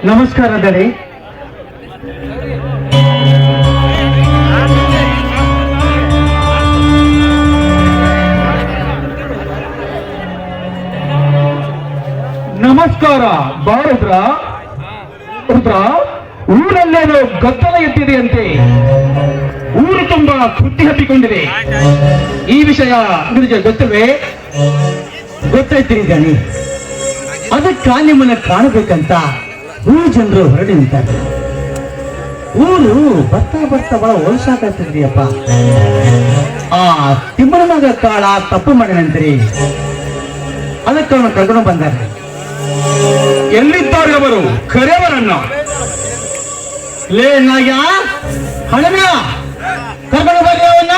ನಮಸ್ಕಾರ ದಡಿ. ನಮಸ್ಕಾರ. ಬಾರುದ್ರ ರುದ್ರ, ಊರಲ್ಲೇನೋ ಗದ್ದಲ ಎತ್ತಿದೆಯಂತೆ. ಊರು ತುಂಬಾ ಸುದ್ದಿ ಹಬ್ಬಿಕೊಂಡಿದೆ. ಈ ವಿಷಯ ನಿಮಗೆ ಗೊತ್ತವೇ? ಗೊತ್ತಾಯ್ತಿರಿ ದಣಿ. ಅದಕ್ಕ ನಿಮ್ಮನ್ನ ಕಾಣಬೇಕಂತ ಊರು ಜನರು ಹೊರಡಿ ನಿಂತಾರೆ. ಊರು ಬರ್ತಾ ಬರ್ತಾ ಬಹಳ ಹೊಲಸಾಕತ್ತಿದ್ರಿಯಪ್ಪ. ಆ ತಿಮ್ಮನ ಮಗ ಕಾಳ ತಪ್ಪು ಮಾಡಿನಂತ್ರಿ. ಅದಕ್ಕೆ ಅವನು ಕರ್ಕೊಂಡು ಬಂದಾರೆ. ಎಲ್ಲಿದ್ದಾರೆ ಅವರು? ಕರೆಯವರನ್ನ. ಲೇ ನಾಯ ಹಣನ ಕರ್ಕೊಂಡು ಬರ್ರಿ ಅವನ್ನ.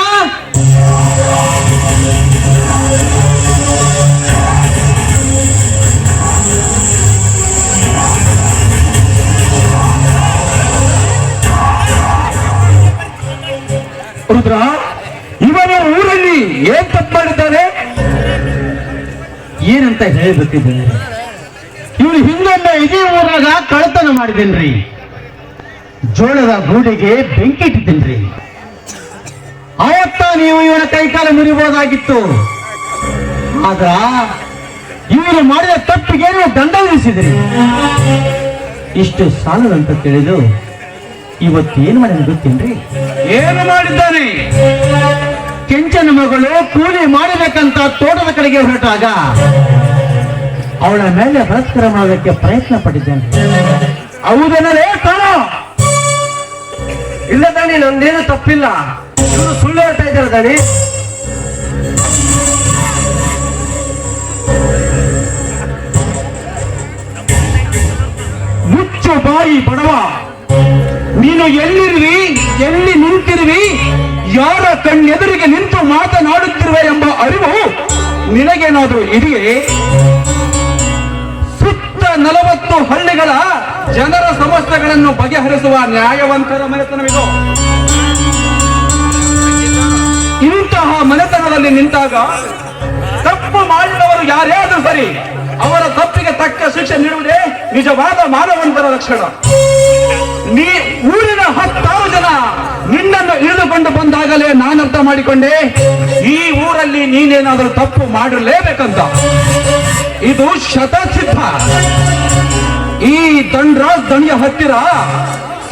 ರುದ್ರ, ಇವನು ಊರಲ್ಲಿ ಏನ್ ತಪ್ಪು ಮಾಡಿದ್ದಾನೆ? ಏನಂತ ಹೇಳ್ಬೇಕಿದ್ದೇನೆ. ಇವನು ಹಿಂದೊಮ್ಮೆ ಇದೇ ಊರಾಗ ಕಳ್ಳತನ ಮಾಡಿದ್ದೇನ್ರಿ. ಜೋಳದ ಗೂಡಿಗೆ ಬೆಂಕಿ ಇಟ್ಟಿದ್ದೇನ್ರಿ. ಅವತ್ತ ನೀವು ಇವನ ಕೈಕಾಲ ಮುರಿಬಹುದಾಗಿತ್ತು. ಆದ್ರ ಇವರು ಮಾಡಿದ ತಪ್ಪಿಗೆ ನೀವು ದಂಡ ವಿಧಿಸಿದ್ರಿ. ಇಷ್ಟು ಸಾಲದಂತ ತಿಳಿದು ಇವತ್ತೇನು ಮಾಡಿದ ಗೊತ್ತೇನ್ರಿ? ಏನು ಮಾಡಿದ್ದಾನೆ? ಕೆಂಚನ ಮಗಳು ಕೂಲಿ ಮಾಡಬೇಕಂತ ತೋಟದ ಕಡೆಗೆ ಹೊರಟಾಗ ಅವಳ ಮೇಲೆ ಬಲಾತ್ಕಾರ ಮಾಡೋದಕ್ಕೆ ಪ್ರಯತ್ನ ಪಟ್ಟಿದ್ದೇನೆ. ಹೌದೇನರೇ ಕಾಣ? ಇಲ್ಲ ದಣಿ, ನಂದೇನು ತಪ್ಪಿಲ್ಲ. ಇವರು ಸುಳ್ಳು ಹೇಳ್ತಾ ಇದ್ದಾರೆ ದಣಿ. ಮುಚ್ಚು ಬಾಯಿ ಬಡವ. ನೀನು ಎಲ್ಲಿರುವಿ, ಎಲ್ಲಿ ನಿಂತಿರುವಿ, ಯಾರ ಕಣ್ಣೆದುರಿಗೆ ನಿಂತು ಮಾತನಾಡುತ್ತಿರುವೆ ಎಂಬ ಅರಿವು ನಿನಗೇನಾದ್ರೂ ಇದೆಯೇ? ಸುತ್ತ 40 ಹಳ್ಳಿಗಳ ಜನರ ಸಮಸ್ಯೆಗಳನ್ನು ಬಗೆಹರಿಸುವ ನ್ಯಾಯವಂತರ ಮನೆತನವಿದು. ಇಂತಹ ಮನೆತನದಲ್ಲಿ ನಿಂತಾಗ ತಪ್ಪು ಮಾಡಿದವರು ಯಾರೇ ಆದರೂ ಸರಿ, ಅವರ ತಪ್ಪಿಗೆ ತಕ್ಕ ಶಿಕ್ಷೆ ನೀಡುವುದೇ ನಿಜವಾದ ಮಾನವಂತರ ಲಕ್ಷಣ. ನೀ ಊರಿನ 10 ಜನ ನಿನ್ನನ್ನು ಇಳಿದುಕೊಂಡು ಬಂದಾಗಲೇ ನಾನರ್ಥ ಮಾಡಿಕೊಂಡೆ, ಈ ಊರಲ್ಲಿ ನೀನೇನಾದರೂ ತಪ್ಪು ಮಾಡಿರಲೇಬೇಕಂತ. ಇದು ಶತಸಿದ್ಧ. ಈ ದಂಡರಾಜ್ ದಣಿಯ ಹತ್ತಿರ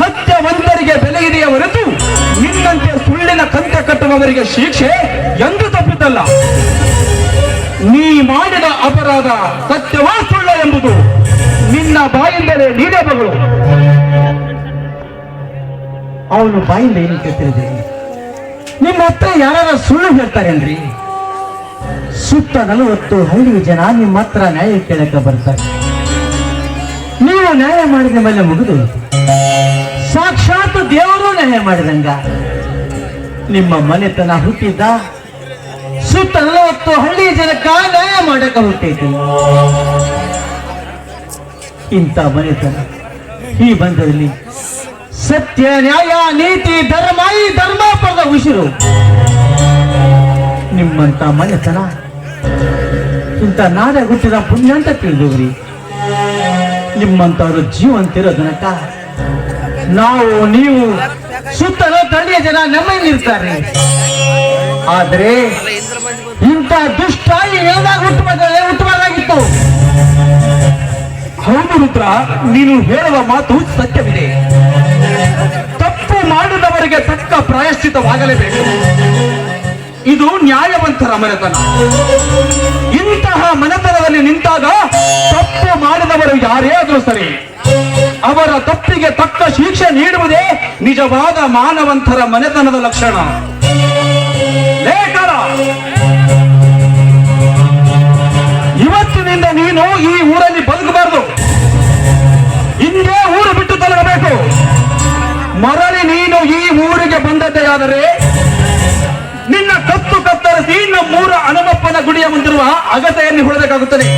ಸತ್ಯವಂತರಿಗೆ ಬೆಲೆ ಇದೆಯ ಹೊರತು ನಿನ್ನಂತೆ ಸುಳ್ಳಿನ ಕಂತೆ ಕಟ್ಟುವವರಿಗೆ ಶಿಕ್ಷೆ ಎಂದು ತಪ್ಪಿದ್ದಲ್ಲ. ನೀ ಮಾಡಿದ ಅಪರಾಧ ಸತ್ಯವಾ ಸುಳ್ಳ ಎಂಬುದು ನಿನ್ನ ಬಾಯಿಂದಲೇ ನೀನೇ ಬಗಳು. ಅವನು ಬಾಯಿಂದ ಏನು ಕೇಳ್ತಿದ್ದೆ? ನಿಮ್ಮ ಹತ್ರ ಯಾರು ಸುಳ್ಳು ಹೇಳ್ತಾರೇನ್ರಿ? ಸುತ್ತ 40 ಹಳ್ಳಿ ಜನ ನಿಮ್ಮ ಹತ್ರ ನ್ಯಾಯ ಕೇಳಕ್ಕೆ ಬರ್ತಾರೆ. ನೀವು ನ್ಯಾಯ ಮಾಡಿದ ಮೇಲೆ ಮುಗಿದು ಸಾಕ್ಷಾತ್ ದೇವರು ನ್ಯಾಯ ಮಾಡಿದಂಗ ನಿಮ್ಮ ಮನೆತನ ಹುಟ್ಟಿದ್ದ ಸುತ್ತ 40 ಹಳ್ಳಿ ಜನಕ್ಕ ನ್ಯಾಯ ಮಾಡಕ ಹುಟ್ಟೈತಿ. ಇಂಥ ಮನೆತನ ಈ ಬಂಧದಲ್ಲಿ ಸತ್ಯ, ನ್ಯಾಯ, ನೀತಿ, ಧರ್ಮ, ಈ ಧರ್ಮ ಪದ ಉಸಿರು ನಿಮ್ಮಂತ ಮನೆತನ ಇಂಥ ನಾಡ ಹುಟ್ಟಿದ ಪುಣ್ಯ ಅಂತ ತಿಳಿದವ್ರಿ. ನಿಮ್ಮಂತವ್ರು ಜೀವಂತಿರೋದನಕ ನಾವು ನೀವು ಸುತ್ತಲೂ ತಳ್ಳಿಯ ಜನ ನಮ್ಮಲ್ಲಿರ್ತಾರೆ. ಆದ್ರೆ ಇಂಥ ದುಷ್ಟ ಏನಾಗ ಹುಟ್ಟಬಾರ್ದಾಗಿತ್ತು. ಹೌದು ರುದ್ರ, ನೀನು ಹೇಳುವ ಮಾತು ಸತ್ಯವಿದೆ. ತಪ್ಪು ಮಾಡಿದವರಿಗೆ ತಕ್ಕ ಪ್ರಾಯಶ್ಚಿತವಾಗಲೇಬೇಕು. ಇದು ನ್ಯಾಯವಂತರ ಮನೆತನ. ಇಂತಹ ಮನೆತನದಲ್ಲಿ ನಿಂತಾಗ ತಪ್ಪು ಮಾಡಿದವರು ಯಾರೇ ಆದರೂ ಸರಿ, ಅವರ ತಪ್ಪಿಗೆ ತಕ್ಕ ಶಿಕ್ಷೆ ನೀಡುವುದೇ ನಿಜವಾದ ಮಾನವಂತರ ಮನೆತನದ ಲಕ್ಷಣ. ಲೇಖನ, ಇವತ್ತಿನಿಂದ ನೀನು ಈ ಊರಲ್ಲಿ ಬದುಕಬಾರದು. ಹಿಂದೆ ಊರು ಬಿಟ್ಟು ತೊಲಗಬೇಕು. ಮರಳಿ ನೀನು ಈ ಊರಿಗೆ ಬಂದದ್ದೇ ಆದರೆ ನಿನ್ನ ಕತ್ತು ಕತ್ತರಿಸಿ ನಮ್ಮೂರ ಹನುಮಪ್ಪನ ಗುಡಿಯ ಮುಂದಿರುವ ಅಗತೆಯನ್ನು ಹೊಡೆಬೇಕಾಗುತ್ತದೆ.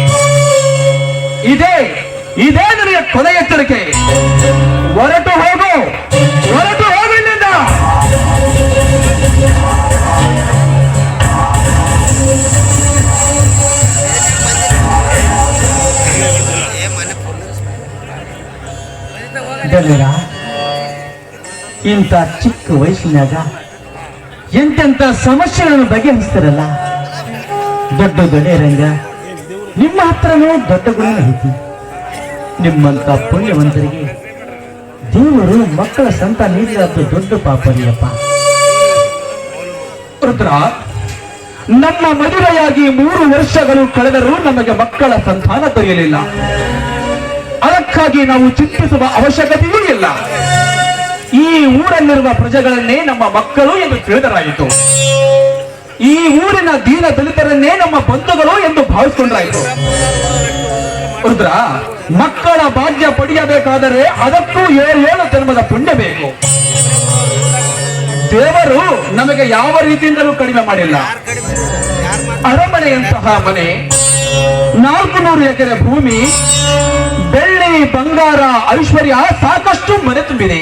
ಇದೇ ನನಗೆ ಕೊನೆ ಎಚ್ಚರಿಕೆ. ಹೊರಟು ಹೋಗು ಇಲ್ಲಿಂದ. ಇಂಥ ಚಿಕ್ಕ ವಯಸ್ಸಿನಾಗ ಎಂತೆಂತ ಸಮಸ್ಯೆಗಳನ್ನು ಬಗೆಹರಿಸ್ತಾರಲ್ಲ. ದೊಡ್ಡ ರಂಗ ನಿಮ್ಮ ಹತ್ರನೂ ದೊಡ್ಡ ಗುಣ ಐತಿ. ನಿಮ್ಮಂತ ಪುಣ್ಯವಂತರಿಗೆ ದೇವರು ಮಕ್ಕಳ ಸಂತಾನ ನೀಡಿದ ದೊಡ್ಡ ಪಾಪರಿಯಪ್ಪ. ರುದ್ರ, ನಮ್ಮ ಮದುವೆಯಾಗಿ 3 ವರ್ಷಗಳು ಕಳೆದರೂ ನಮಗೆ ಮಕ್ಕಳ ಸಂತಾನ ದೊರೆಯಲಿಲ್ಲ. ಅದಕ್ಕಾಗಿ ನಾವು ಚಿಂತಿಸುವ ಅವಶ್ಯಕತೆಯೂ ಇಲ್ಲ. ಈ ಊರಲ್ಲಿರುವ ಪ್ರಜೆಗಳನ್ನೇ ನಮ್ಮ ಮಕ್ಕಳು ಎಂದು ತಿಳಿದರಾಯಿತು. ಈ ಊರಿನ ದೀನ ದಲಿತರನ್ನೇ ನಮ್ಮ ಬಂಧುಗಳು ಎಂದು ಭಾವಿಸಿಕೊಂಡ್ರಾಯಿತು. ರುದ್ರ, ಮಕ್ಕಳ ಭಾಗ್ಯ ಪಡೆಯಬೇಕಾದರೆ ಅದಕ್ಕೂ 7 ಜನ್ಮದ ಪುಣ್ಯ ಬೇಕು. ದೇವರು ನಮಗೆ ಯಾವ ರೀತಿಯಿಂದಲೂ ಕಡಿಮೆ ಮಾಡಿಲ್ಲ. ಅರಮನೆಯಂತಹ ಮನೆ, 400 ಎಕರೆ ಭೂಮಿ, ಬೆಳ್ಳಿ ಬಂಗಾರ ಐಶ್ವರ್ಯ ಸಾಕಷ್ಟು ಮನೆ ತುಂಬಿದೆ.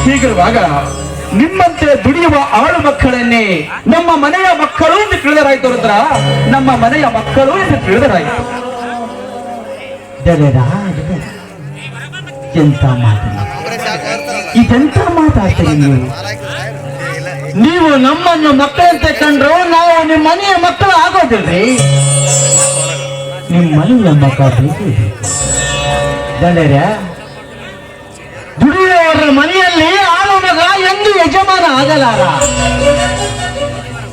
ಹೀಗಿರುವಾಗ ನಿಮ್ಮಂತೆ ದುಡಿಯುವ ಆಳು ಮಕ್ಕಳನ್ನೇ ನಮ್ಮ ಮನೆಯ ಮಕ್ಕಳು ಎಂದು ತಿಳಿದರಾಯ್ತು. ರುದ್ರ, ನಮ್ಮ ಮನೆಯ ಮಕ್ಕಳು ಎಂದು ತಿಳಿದರಾಯಿತು. ಎಂತ ಮಾತು, ಇದೆಂತ ಮಾತಾಡ್ತೀರಿ ನೀವು ನಮ್ಮನ್ನು ಮಕ್ಕಳಂತೆ ಕಂಡ್ರು ನಾವು ನಿಮ್ಮ ಮನೆಯ ಮಕ್ಕಳು ಆಗೋದಿಲ್ರಿ. ನಿಮ್ಮ ಮನೆಯ ಮಕ್ಕಳು ದುಡಿಯುವವರ ಮನೆಯಲ್ಲಿ ಆಳು ಮಗ ಎಂದು ಯಜಮಾನ ಆಗಲಾರ.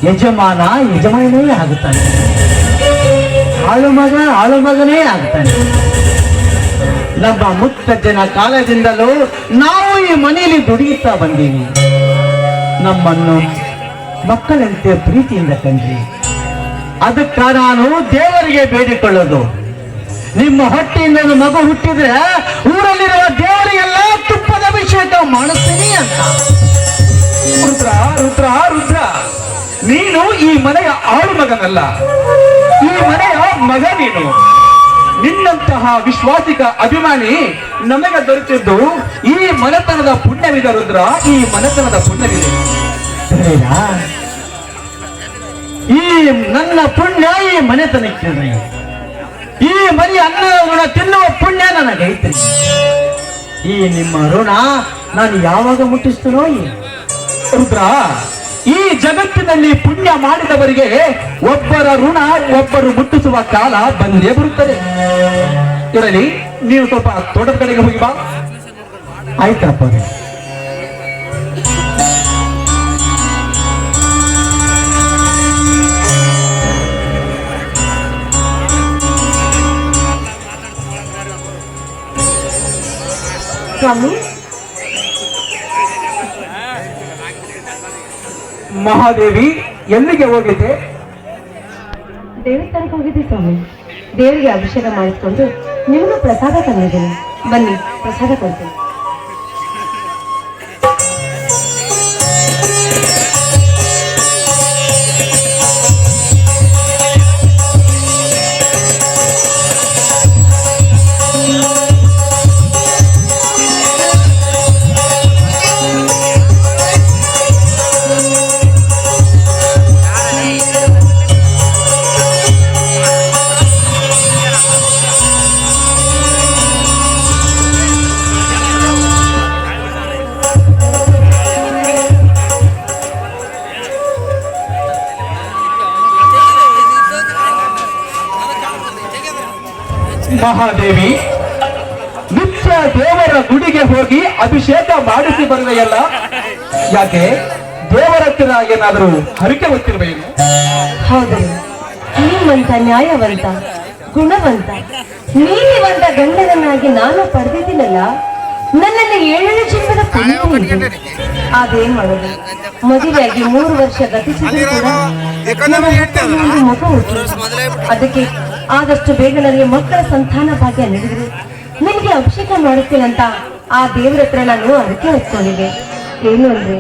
ಯಜಮಾನನೇ ಆಗುತ್ತಾನೆ, ಆಳು ಮಗನೇ ಆಗುತ್ತಾನೆ. ನಮ್ಮ ಮುತ್ತಜ್ಜನ ಕಾಲದಿಂದಲೂ ನಾವು ಈ ಮನೆಯಲ್ಲಿ ದುಡಿಯುತ್ತಾ ಬಂದೀವಿ. ನಮ್ಮನ್ನು ಮಕ್ಕಳಂತೆ ಪ್ರೀತಿಯಿಂದ ಕಂಡ್ರಿ. ಅದಕ್ಕ ನಾನು ದೇವರಿಗೆ ಬೇಡಿಕೊಳ್ಳೋದು, ನಿಮ್ಮ ಹೊಟ್ಟೆಯಿಂದ ಮಗು ಹುಟ್ಟಿದ್ರೆ ಊರಲ್ಲಿರುವ ದೇವರಿಗೆಲ್ಲ ತುಪ್ಪದ ಅಭಿಷೇಕ ಮಾಡುತ್ತೀನಿ ಅಂತ. ರುದ್ರ, ನೀನು ಈ ಮನೆಯ ಆಳು ಮಗನಲ್ಲ, ಈ ಮನೆಯ ಮಗ ನೀನು. ನಿನ್ನಂತಹ ವಿಶ್ವಾಸಿಕ ಅಭಿಮಾನಿ ನಮಗೆ ದೊರೆತಿದ್ದು ಈ ಮನೆತನದ ಪುಣ್ಯವಿದೆ. ರುದ್ರ, ಈ ಮನೆತನದ ಪುಣ್ಯವಿದೆ. ಈ ನನ್ನ ಪುಣ್ಯ ಈ ಮನೆತನಕ್ಕೆ, ಈ ಮನೆ ಅನ್ನ ತಿನ್ನುವ ಪುಣ್ಯ ನನಗೈತೆ. ಈ ನಿಮ್ಮ ಋಣ ನಾನು ಯಾವಾಗ ಮುಟ್ಟಿಸ್ತನೋ. ರುದ್ರ, ಈ ಜಗತ್ತಿನಲ್ಲಿ ಪುಣ್ಯ ಮಾಡಿದವರಿಗೆ ಒಬ್ಬರ ಋಣ ಒಬ್ಬರು ಮುಟ್ಟಿಸುವ ಕಾಲ ಬಂದೇ ಬರುತ್ತದೆ. ಇರಲಿ, ನೀವು ಸ್ವಲ್ಪ ತೋಟದ ಕಡೆಗೆ ಹೋಗಿ ಬಾ. ಆಯ್ತಪ್ಪ. ಮಹಾದೇವಿ, ಎಲ್ಲಿಗೆ ಹೋಗಿದ್ದೆ? ದೇವಸ್ಥಾನಕ್ಕೆ ಹೋಗಿದ್ದೆ ಸ್ವಾಮಿ. ದೇವರಿಗೆ ಅಭಿಷೇಕ ಮಾಡಿಸ್ಕೊಂಡು ನಿಮಗೂ ಪ್ರಸಾದ ತಂದಿದ್ದೀನಿ. ಬನ್ನಿ, ಪ್ರಸಾದ ಕೊಡ್ತೀನಿ. ಮಹಾದೇವಿ, ನಿತ್ಯ ದೇವರ ಗುಡಿಗೆ ಹೋಗಿ ಅಭಿಷೇಕ ಮಾಡಿಸಿ ಬರುವೆಯಲ್ಲ, ಯಾಕೆ ದೇವರ ಹತ್ತಿರ ಏನಾದರೂ ಹರಿಕೆ ಹೊತ್ತಿರ್ಬೇಕು? ಹೌದು, ನಿಮ್ಮಂತ ನ್ಯಾಯವಂತ, ಗುಣವಂತ, ನೀತಿವಂತ ಗಂಡನನ್ನಾಗಿ ನಾನು ಪಡೆದಿದ್ದೀನಲ್ಲ, ನನ್ನಲ್ಲಿ 7 ಜನ್ಮದ ಪುಣ್ಯ ಇದೆ. ಅದೇನ್ ಮಾಡೋದು, ಮದುವೆಯಾಗಿ 3 ವರ್ಷ ಗತಿಸಿದ್ರು ಕೂಡ ನನ್ನ ಹೊಟ್ಟೆಯಲ್ಲಿ ಒಂದು ಮಗು ಹುಟ್ಟಿದೆ. ಅದಕ್ಕೆ ಆದಷ್ಟು ಬೇಗ ನನಗೆ ಮಕ್ಕಳ ಸಂತಾನ ಭಾಗ್ಯ ನೀಡಿದ್ರು ನಿಮಗೆ ಅಭಿಷೇಕ ಮಾಡುತ್ತೇನಂತ ಆ ದೇವರ ಹತ್ರ ನಾನು ಅರಕೆ ಹೊತ್ಕೊಂಡಿದ್ದೆ. ಏನು ಅಂದ್ರೆ,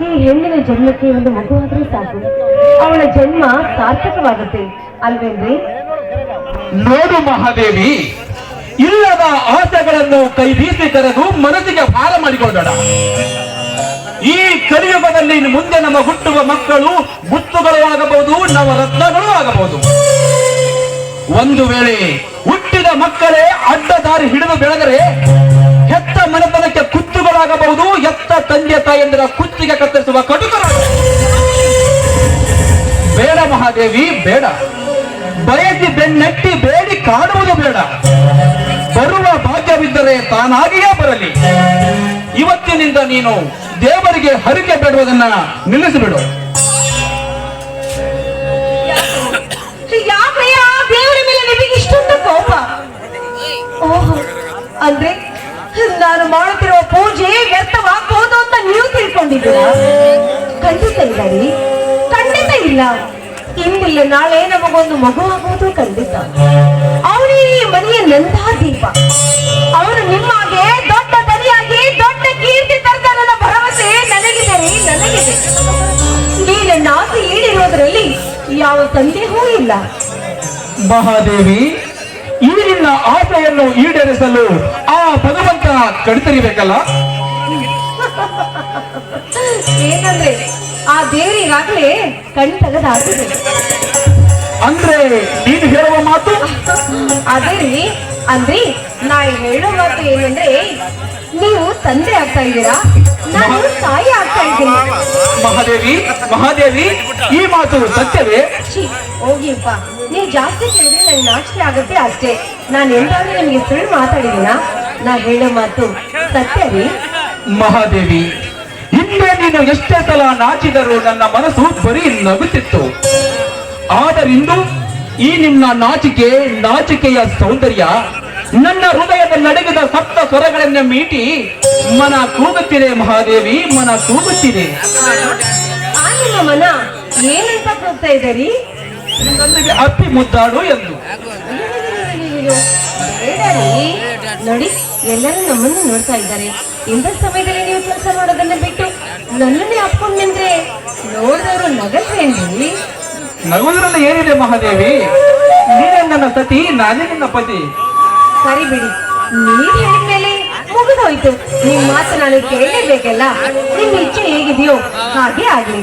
ಈ ಹೆಣ್ಣಿನ ಜನ್ಮಕ್ಕೆ ಒಂದು ಮಗುವಾದ್ರೂ ಸಾಕು, ಅವಳ ಜನ್ಮ ಸಾರ್ಥಕವಾಗುತ್ತೆ ಅಲ್ವೇನ್ರಿ? ನೋಡು ಮಹಾದೇವಿ, ಇಲ್ಲದ ಆಸೆಗಳನ್ನು ಕೈ ಬೀಸಿ ಕರೆದು ಮನಸ್ಸಿಗೆ ಭಾರ ಮಾಡಿಕೊಳ್ಳಬೇಡ. ಈ ಕಲಿಯುಗದಲ್ಲಿ ಇನ್ನು ಮುಂದೆ ನಮ್ಮ ಹುಟ್ಟುವ ಮಕ್ಕಳು ಮುತ್ತುಗಳು ಆಗಬಹುದು, ನವರತ್ನಗಳು ಆಗಬಹುದು. ಒಂದು ವೇಳೆ ಹುಟ್ಟಿದ ಮಕ್ಕಳೇ ಅಡ್ಡ ದಾರಿ ಹಿಡಿದು ಬೆಳೆದರೆ ಹೆತ್ತ ಮನೆತನಕ್ಕೆ ಕುತ್ತುಗಳಾಗಬಹುದು, ಹೆತ್ತ ತಂದೆ ತಾಯಿಯಂದಿರ ಕುತ್ತಿಗೆ ಕತ್ತರಿಸುವ ಕಟುಕರಾಗಬಹುದು. ಬೇಡ ಮಹಾದೇವಿ, ಬೇಡ. ಬಯಸಿ ಬೆನ್ನಟ್ಟಿ ಬೇಡಿ ಕಾಡುವುದು ಬೇಡ. ಬರುವ ಭಾಗ್ಯವಿದ್ದರೆ ತಾನಾಗಿಯೇ ಬರಲಿ. ಇವತ್ತಿನಿಂದ ನೀನು ದೇವರಿಗೆ ಹರಿಕೆ ಬೇಡುವುದನ್ನ ನಿಲ್ಲಿಸಿಬಿಡು. ಯಾಕಯ್ಯ ದೇವರ ಮೇಲೆ ನಿಮಗೆ ಇಷ್ಟೊಂದು ಕೋಪ? ಓಹೋ, ಅಂದ್ರೆ ನಾನು ಮಾಡುತ್ತಿರುವ ಪೂಜೆ ವ್ಯರ್ಥವಾಗಬಹುದು ಅಂತ ನೀವು ತಿಳ್ಕೊಂಡಿದ್ದೀರಾ? ಖಂಡಿತ ಇಲ್ಲ ರೀ, ಖಂಡಿತ ಇಲ್ಲ. ಇಂದಿಲ್ಲ ನಾಳೆ ನಮಗೊಂದು ಮಗು ಆಗುವುದು ಖಂಡಿತ. ಅವನು ಈ ಮನೆಯ ನಂದಾ ದೀಪ. ಅವನು ನಿಮ್ಮಾಗೆ ದೊಡ್ಡ ದನಿಯಾಗಿ ದೊಡ್ಡ ಕೀರ್ತಿ ತರ್ತಾನನ್ನ ಭರವಸೆ ನನಗಿದೆ ರೀ, ನನಗಿದೆ. ಈ ನನ್ನ ಆಸೆ ಈಡಿರುವುದರಲ್ಲಿ ಯಾವ ಸಂದೇಹವೂ ಇಲ್ಲ. ಮಹಾದೇವಿ, ಈ ನಿನ್ನ ಆಸೆಯನ್ನು ಈಡೇರಿಸಲು ಆ ಭಗವಂತ ಕಡಿತರಿಬೇಕಲ್ಲ. ಏನಂದ್ರೆ, ಆ ದೇವರಿಗಾಗಲೇ ಕಣ್ ತೆಗೆದಾಗಿದೆ. ಅಂದ್ರೆ ನೀನು ಹೇಳುವ ಮಾತು ಅದೇ ರೀ, ಅಂದ್ರೆ ನಾ ಹೇಳೋ ಮಾತು ಏನಂದ್ರೆ, ನೀವು ತಂದೆ ಆಗ್ತಾ ಇದ್ದೀರಾ, ನಾನು ತಾಯಿ ಆಗ್ತಾ ಇದ್ದೀನಿ. ಮಹಾದೇವಿ, ಮಹಾದೇವಿ, ಈ ಮಾತು ಸತ್ಯವೇ? ಛೀ, ಹೋಗಿಪ್ಪ, ನೀವು ಜಾಸ್ತಿ ಕೇಳಿದ್ರೆ ನಂಗೆ ನಾಚಿಕೆ ಆಗುತ್ತೆ ಅಷ್ಟೇ. ನಾನು ಎಂದಾದ್ರೂ ನಿಮ್ಗೆ ಸುಳ್ಳು ಮಾತಾಡಿದ್ದೀನ? ನಾ ಹೇಳೋ ಮಾತು ಸತ್ಯ ರೀ. ಮಹಾದೇವಿ, ಹಿಂದೆ ನೀನು ಎಷ್ಟೇ ಸಲ ನಾಚಿದರೂ ನನ್ನ ಮನಸ್ಸು ಬರೀ ನಗುತ್ತಿತ್ತು. ಆದರಿಂದು ಈ ನಿನ್ನ ನಾಚಿಕೆಯ ಸೌಂದರ್ಯ ನನ್ನ ಹೃದಯದ ನಡಗಿದ ಸಪ್ತ ಸ್ವರಗಳನ್ನ ಮೀಟಿ ಮನ ಕೂಗುತ್ತಿದೆ ಮಹಾದೇವಿ, ಮನ ಕೂಗುತ್ತಿದೆ. ಆ ನಿಮ್ಮ ಮನ ಏನಂತ ಕೂಗ್ತಾ ಇದ್ದೀರಿ? ನನಗೆ ಅಪ್ಪಿ ಮುದ್ದಾಡು ಎಂದು. ಬೇಡ ರೀ. ನೋಡಿ, ಎಲ್ಲರೂ ನಮ್ಮನ್ನು ನೋಡ್ತಾ ಇದ್ದಾರೆ. ಇಂಥ ಸಮಯದಲ್ಲಿ ನೀವು ಕೆಲಸ ಮಾಡೋದನ್ನ ಬಿಟ್ಟು ನನ್ನನ್ನೇ ಅಪ್ಕೊಂಡು ನಿಂತ್ರೆ ನೋಡಿದವರು ನಗಲ್ವೇನ್ರಿ? ನಗುವುದರಲ್ಲಿ ಏನಿದೆ ಮಹಾದೇವಿ? ನೀನೇ ನನ್ನ ಸತಿ, ನಾನೇ ನಿನ್ನ ಪತಿ. ಸರಿ ಬಿಡಿ, ನೀವ್ ಹೇಳಿದ್ಮೇಲೆ ಮುಗಿದೋಯ್ತು. ನಿಮ್ ಮಾತು ನಾನು ಕೇಳಲೇಬೇಕಲ್ಲ. ನಿಮ್ ಇಚ್ಛೆ ಹೇಗಿದೆಯೋ ಹಾಗೆ ಆಗ್ಲಿ.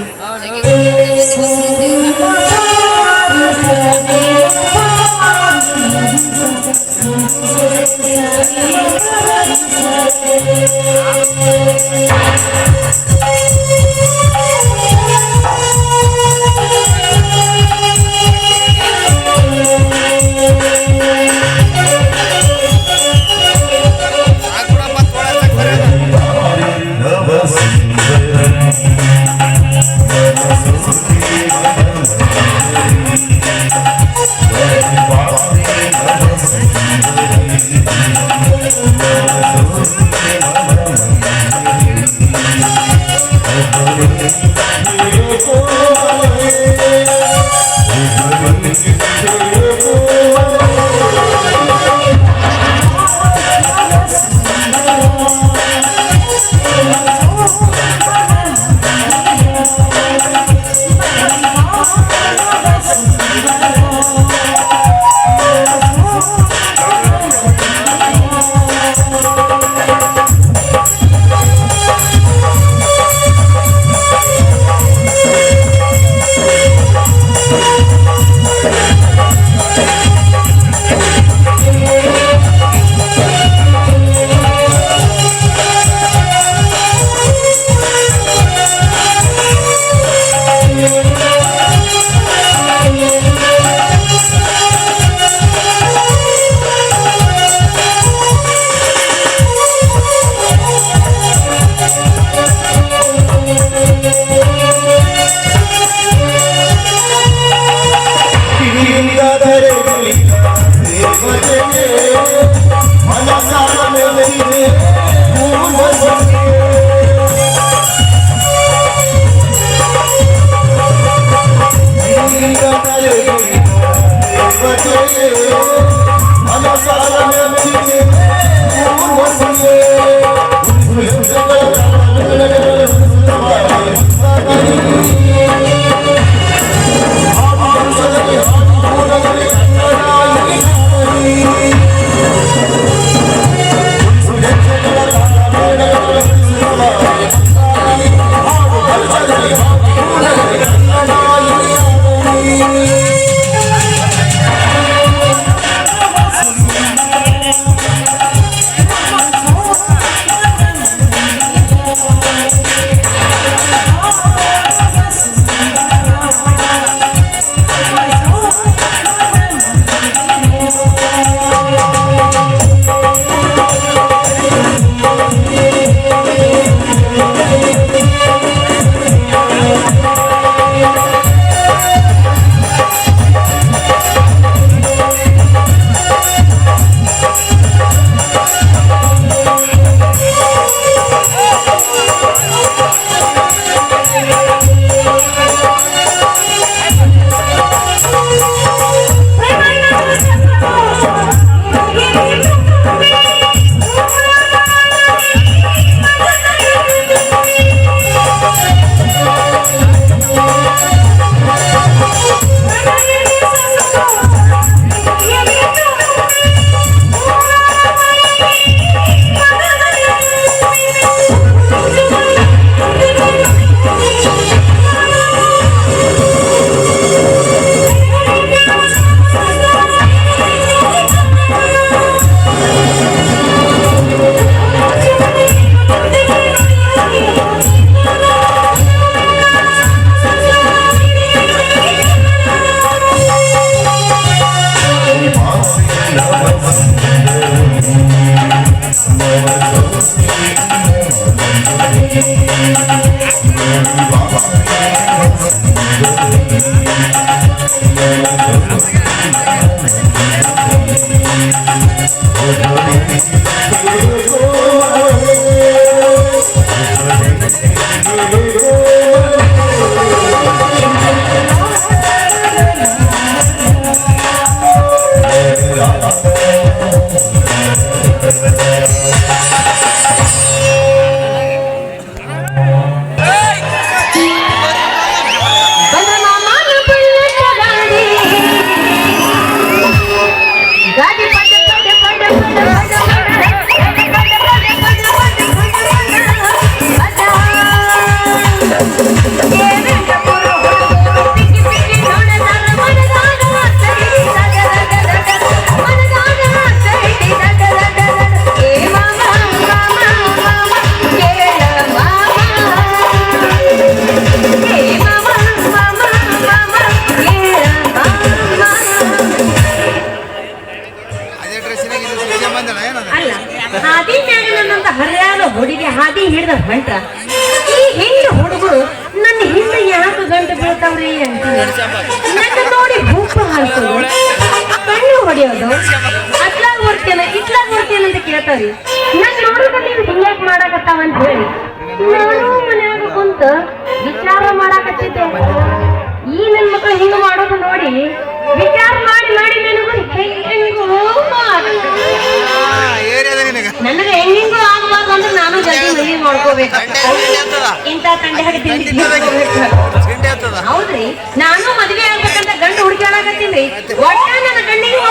ಹಾದಿ ಮ್ಯಾಗ ಹರಿಯಾಣ ಹುಡುಗಿ ಹಾದಿ ಹಿಡ್ದ ಹೊಂಟ ಈ ಹೆಣ್ಣು ಹುಡುಗರು ನನ್ನ ಹಿಂದೆ ಯಾಕೆ ಗಂಟು ಬೀಳ್ತಾವ್ರಿ ಅಂತ ನನ್ನ ನೋಡಿ ಭೂಪ ಹಾಕೋದು ಕಣ್ಣು ಹೊಡೆಯೋದು ಅತ್ಲಾಗ ಬರ್ತೇನೆ ಇತ್ಲಾಗ ಬರ್ತೇನೆ ಅಂತ ಕೇಳ್ತಾವ್ರಿ ನನ್ನ ನೋಡಿದ್ರೆ ನೀವು ಹಿಂಗ್ಯಾಕ್ ಮಾಡಾಕತ್ತಾವ ಅಂತ ಹೇಳಿ ನಾನು ಮನ್ಯಾಗ ಕುಂತ ವಿಚಾರ ಮಾಡಾಕತ್ತಿದ್ದೆ ಈ ನನ್ನ ಮಕ್ಕಳು ಹಿಂಗ ಮಾಡೋದು ನೋಡಿ ವಿಚಾರ ಮಾಡಿ ಮಾಡಿ ನನಗೂ ಹೆಂಗೋ ನನಗೆ ಹೆಂಗಿಂಗೂ ಆಗ್ಬಾರ್ದು ಅಂದ್ರೆ ನಾನು ಜಲ್ದಿ ಮದುವೆ ಮಾಡ್ಕೋಬೇಕು ಇಂಥ ತಂಡೆ ಹೌದ್ರಿ ನಾನು ಮದುವೆ ಆಗ್ಬೇಕಂತ ಗಂಡು ಹುಡುಕಿ ಆಡಕತ್ತೀನಿ ಒಟ್ಟ ನನ್ನ ಗಂಡಿಗೆ